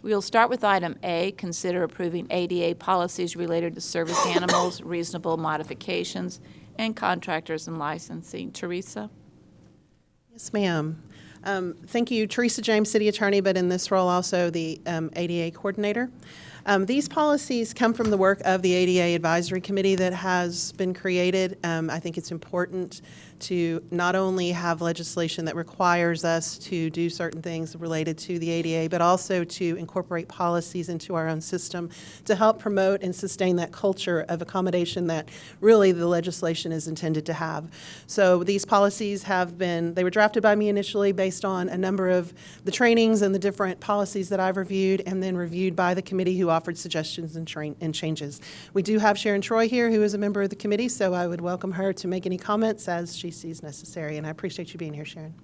We will start with item A, consider approving ADA policies related to service animals, reasonable modifications, and contractors and licensing. Theresa? Yes, ma'am. Thank you, Theresa James, City Attorney, but in this role also the ADA Coordinator. These policies come from the work of the ADA Advisory Committee that has been created. I think it's important to not only have legislation that requires us to do certain things related to the ADA, but also to incorporate policies into our own system to help promote and sustain that culture of accommodation that really the legislation is intended to have. So these policies they were drafted by me initially based on a number of the trainings and the different policies that I've reviewed, and then reviewed by the committee who offered suggestions and changes. We do have Sharon Troy here, who is a member of the committee, so I would welcome her to make any comments as she sees necessary, and I appreciate you being here, Sharon.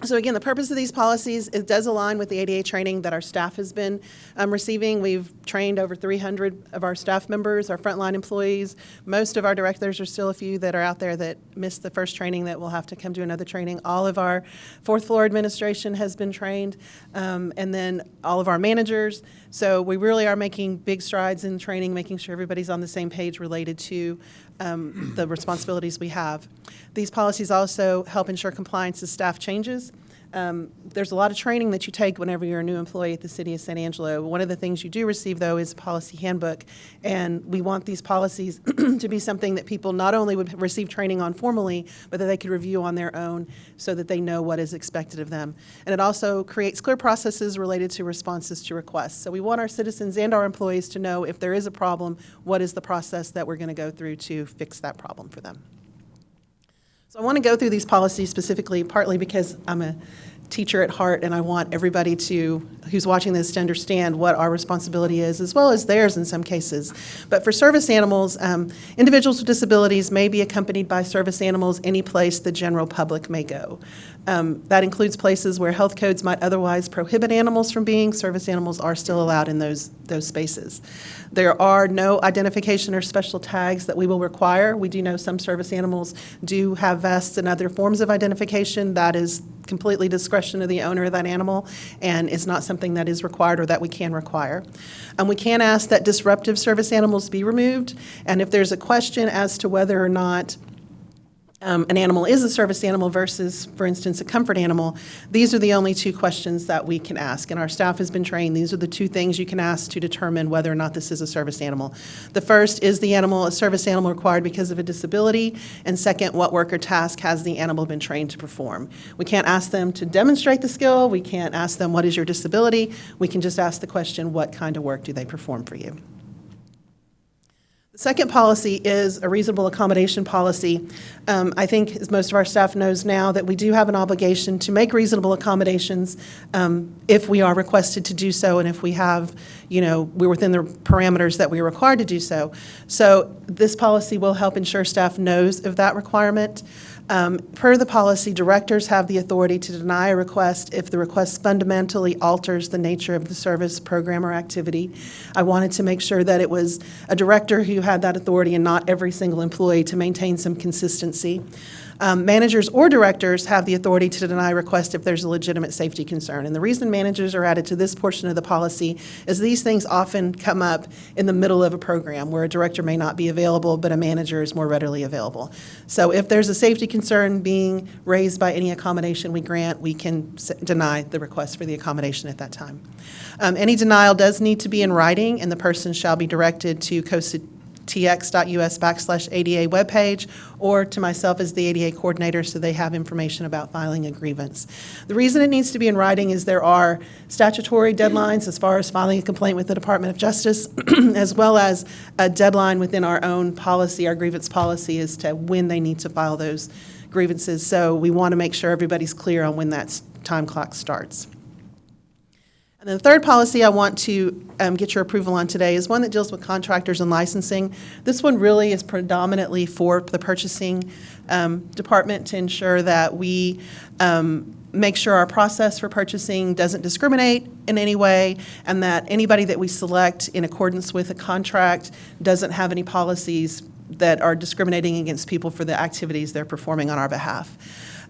So again, the purpose of these policies, it does align with the ADA training that our staff has been receiving. We've trained over 300 of our staff members, our frontline employees. Most of our directors, are still a few that are out there that missed the first training that will have to come to another training. All of our fourth floor administration has been trained, and then all of our managers. So we really are making big strides in training, making sure everybody's on the same page related to the responsibilities we have. These policies also help ensure compliance as staff changes. There's a lot of training that you take whenever you're a new employee at the City of San Angelo. One of the things you do receive, though, is a policy handbook, and we want these policies to be something that people not only would receive training on formally, but that they could review on their own so that they know what is expected of them. And it also creates clear processes related to responses to requests. So we want our citizens and our employees to know if there is a problem, what is the process that we're going to go through to fix that problem for them. So I want to go through these policies specifically, partly because I'm a teacher at heart, and I want everybody who's watching this to understand what our responsibility is, as well as theirs in some cases. But for service animals, individuals with disabilities may be accompanied by service animals any place the general public may go. That includes places where health codes might otherwise prohibit animals from being. Service animals are still allowed in those spaces. There are no identification or special tags that we will require. We do know some service animals do have vests and other forms of identification. That is completely discretion of the owner of that animal, and is not something that is required or that we can require. We can ask that disruptive service animals be removed, and if there's a question as to whether or not an animal is a service animal versus, for instance, a comfort animal, these are the only two questions that we can ask. And our staff has been trained. These are the two things you can ask to determine whether or not this is a service animal. The first, is the animal a service animal required because of a disability? And second, what work or task has the animal been trained to perform? We can't ask them to demonstrate the skill. We can't ask them, what is your disability? We can just ask the question, what kind of work do they perform for you? The second policy is a reasonable accommodation policy. I think, as most of our staff knows now, that we do have an obligation to make reasonable accommodations if we are requested to do so, and if we have, we're within the parameters that we're required to do so. So this policy will help ensure staff knows of that requirement. Per the policy, directors have the authority to deny a request if the request fundamentally alters the nature of the service, program, or activity. I wanted to make sure that it was a director who had that authority and not every single employee, to maintain some consistency. Managers or directors have the authority to deny a request if there's a legitimate safety concern. And the reason managers are added to this portion of the policy is these things often come up in the middle of a program where a director may not be available, but a manager is more readily available. So if there's a safety concern being raised by any accommodation we grant, we can deny the request for the accommodation at that time. Any denial does need to be in writing, and the person shall be directed to tx.us/ADA webpage, or to myself as the ADA coordinator, so they have information about filing a grievance. The reason it needs to be in writing is there are statutory deadlines as far as filing a complaint with the Department of Justice, as well as a deadline within our own policy, our grievance policy, as to when they need to file those grievances. So we want to make sure everybody's clear on when that time clock starts. And then the third policy I want to get your approval on today is one that deals with contractors and licensing. This one really is predominantly for the purchasing department, to ensure that we make sure our process for purchasing doesn't discriminate in any way, and that anybody that we select in accordance with a contract doesn't have any policies that are discriminating against people for the activities they're performing on our behalf.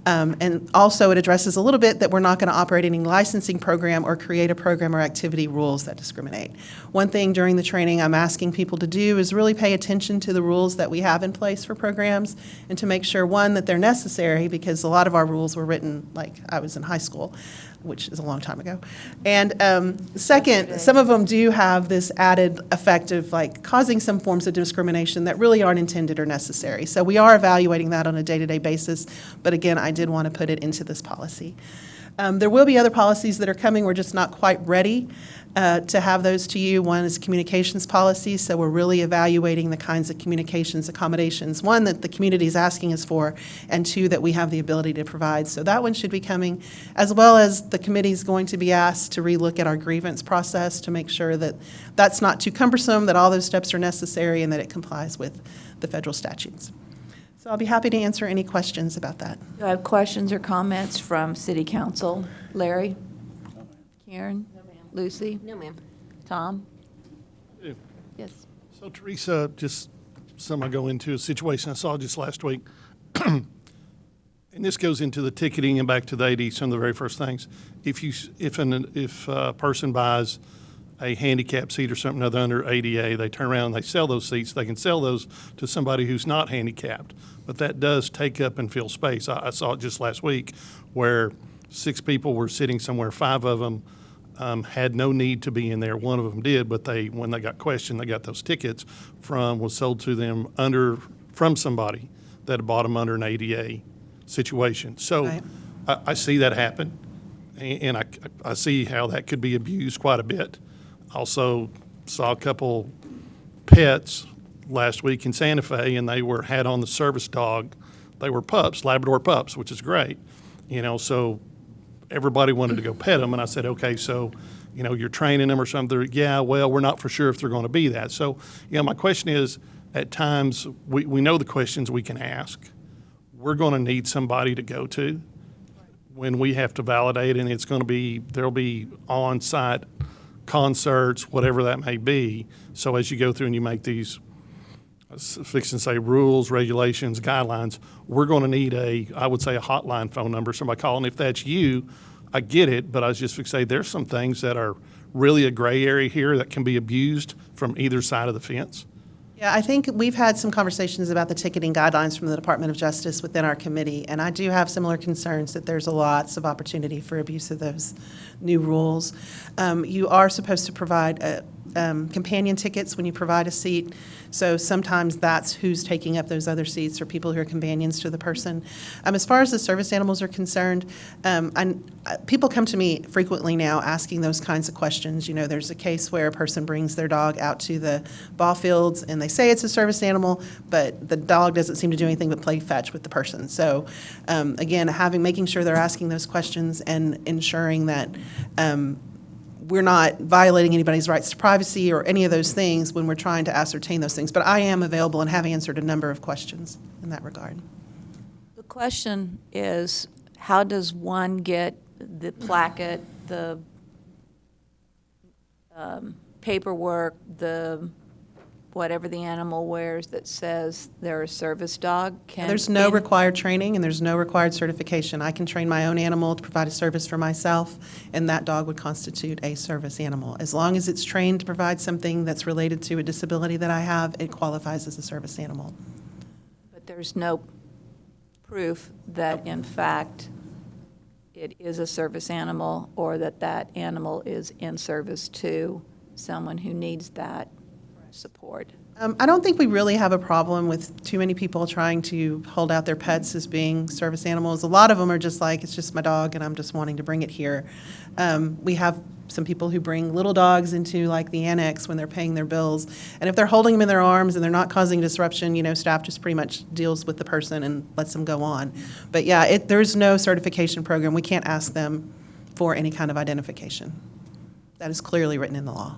And also it addresses a little bit that we're not going to operate any licensing program or create a program or activity rules that discriminate. One thing during the training I'm asking people to do is really pay attention to the rules that we have in place for programs and to make sure, one, that they're necessary, because a lot of our rules were written like I was in high school, which is a long time ago. And second, some of them do have this added effect of like causing some forms of discrimination that really aren't intended or necessary. So we are evaluating that on a day-to-day basis, but again, I did want to put it into this policy. There will be other policies that are coming. We're just not quite ready to have those to you. One is communications policy, so we're really evaluating the kinds of communications accommodations, one, that the community is asking us for, and two, that we have the ability to provide. So that one should be coming, as well as the committee is going to be asked to relook at our grievance process to make sure that that's not too cumbersome, that all those steps are necessary, and that it complies with the federal statutes. So I'll be happy to answer any questions about that. Do I have questions or comments from City Council? Larry? Karen? Lucy? No, ma'am. Tom? Yeah. Yes. So Theresa, just some I go into a situation I saw just last week. And this goes into the ticketing and back to the AD, some of the very first things. If a person buys a handicap seat or something other under ADA, they turn around and they sell those seats. They can sell those to somebody who's not handicapped, but that does take up and fill space. I saw it just last week where 6 people were sitting somewhere, 5 of them had no need to be in there. One of them did, but when they got questioned, they got those tickets was sold to them from somebody that had bought them under an ADA situation. So Right. I see that happen, and I see how that could be abused quite a bit. Also saw a couple pets last week in Santa Fe, and they had on the service dog. They were pups, Labrador pups, which is great. So everybody wanted to go pet them, and I said, okay, so, you're training them or something. Yeah, well, we're not for sure if they're going to be that. So, my question is, at times, we know the questions we can ask. We're going to need somebody to go to when we have to validate, and there'll be on-site concerts, whatever that may be. So as you go through and you make these, fixing to say, rules, regulations, guidelines, we're going to need I would say a hotline phone number, somebody calling. If that's you, I get it, but I was just fixing to say there's some things that are really a gray area here that can be abused from either side of the fence. Yeah, I think we've had some conversations about the ticketing guidelines from the Department of Justice within our committee, and I do have similar concerns that there's lots of opportunity for abuse of those new rules. You are supposed to provide companion tickets when you provide a seat, so sometimes that's who's taking up those other seats or people who are companions to the person. As far as the service animals are concerned, people come to me frequently now asking those kinds of questions. There's a case where a person brings their dog out to the ball fields and they say it's a service animal, but the dog doesn't seem to do anything but play fetch with the person. So again, making sure they're asking those questions and ensuring that we're not violating anybody's rights to privacy or any of those things when we're trying to ascertain those things. But I am available and have answered a number of questions in that regard. The question is, how does one get the placket, the paperwork, the whatever the animal wears that says they're a service dog? There's no required training and there's no required certification. I can train my own animal to provide a service for myself, and that dog would constitute a service animal. As long as it's trained to provide something that's related to a disability that I have, it qualifies as a service animal. But there's no proof that, in fact, it is a service animal or that that animal is in service to someone who needs that support. I don't think we really have a problem with too many people trying to hold out their pets as being service animals. A lot of them are just like, it's just my dog and I'm just wanting to bring it here. We have some people who bring little dogs into like the annex when they're paying their bills. And if they're holding them in their arms and they're not causing disruption, staff just pretty much deals with the person and lets them go on. But yeah, there's no certification program. We can't ask them for any kind of identification. That is clearly written in the law.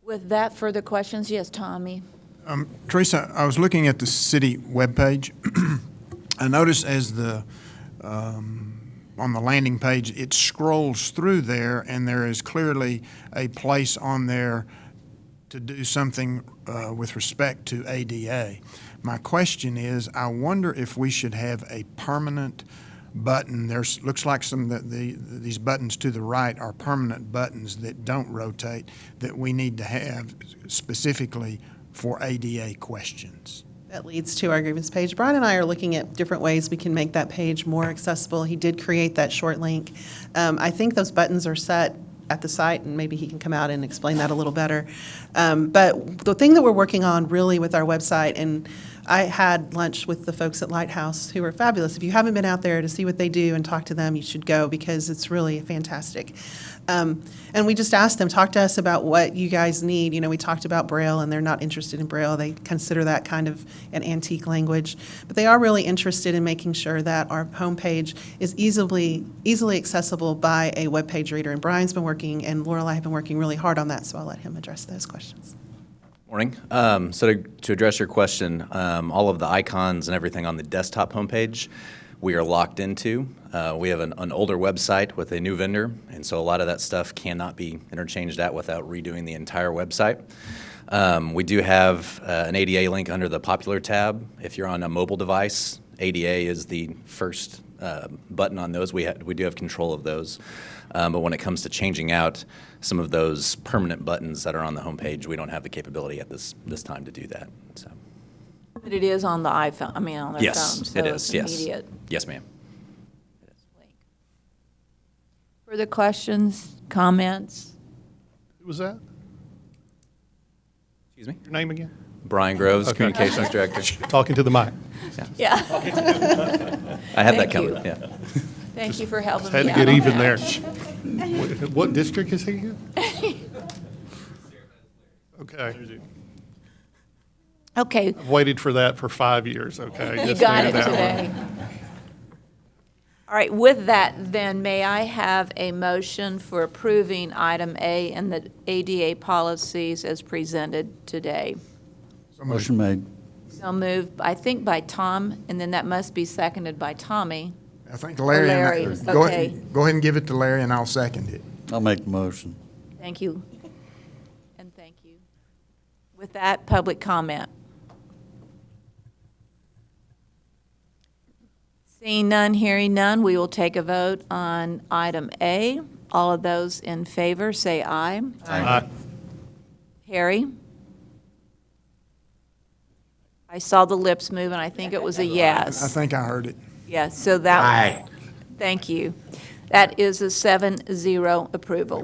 With that, further questions? Yes, Tommy. Theresa, I was looking at the city webpage. I noticed as on the landing page, it scrolls through there, and there is clearly a place on there to do something with respect to ADA. My question is, I wonder if we should have a permanent button. Looks like some of these buttons to the right are permanent buttons that don't rotate that we need to have specifically for ADA questions. That leads to our grievance page. Brian and I are looking at different ways we can make that page more accessible. He did create that short link. I think those buttons are set at the site, and maybe he can come out and explain that a little better. But the thing that we're working on really with our website, and I had lunch with the folks at Lighthouse who are fabulous. If you haven't been out there to see what they do and talk to them, you should go because it's really fantastic. And we just asked them, talk to us about what you guys need. You know, we talked about Braille, and they're not interested in Braille. They consider that kind of an antique language. But they are really interested in making sure that our homepage is easily accessible by a web page reader. And Brian's been working, and Lorelei have been working really hard on that, so I'll let him address those questions. Morning. So to address your question, all of the icons and everything on the desktop homepage, we are locked into. We have an older website with a new vendor, and so a lot of that stuff cannot be interchanged out without redoing the entire website. We do have an ADA link under the popular tab. If you're on a mobile device, ADA is the first button on those. We do have control of those. But when it comes to changing out some of those permanent buttons that are on the homepage, we don't have the capability at this time to do that. So. But it is on the iPhone, on their phone. Yes, So it it's is, yes. immediate. Yes, ma'am. Further questions, comments? Who was that? Excuse me? Your name again? Brian Groves, Okay. Communications Director. Talking to the mic. Yeah. I have Thank that you. covered, yeah. Thank you for helping me Had to out get on even that. there. What district is he in? Okay. Okay, I've waited for that for 5 years, okay? you Just got it needed that one. today. All right, with that, then, may I have a motion for approving item A in the ADA policies as presented today? Motion made. So moved, I think by Tom, and then that must be seconded by Tommy. I think Larry, Larry, go okay. ahead and give it to Larry, and I'll second it. I'll make the motion. Thank you. And thank you. With that, public comment. Seeing none, hearing none, we will take a vote on item A. All of those in favor, say aye. Aye. Harry? I saw the lips move, and I think it was a yes. I think I heard it. Yes, so that. Aye. Thank you. That is a 7-0 approval.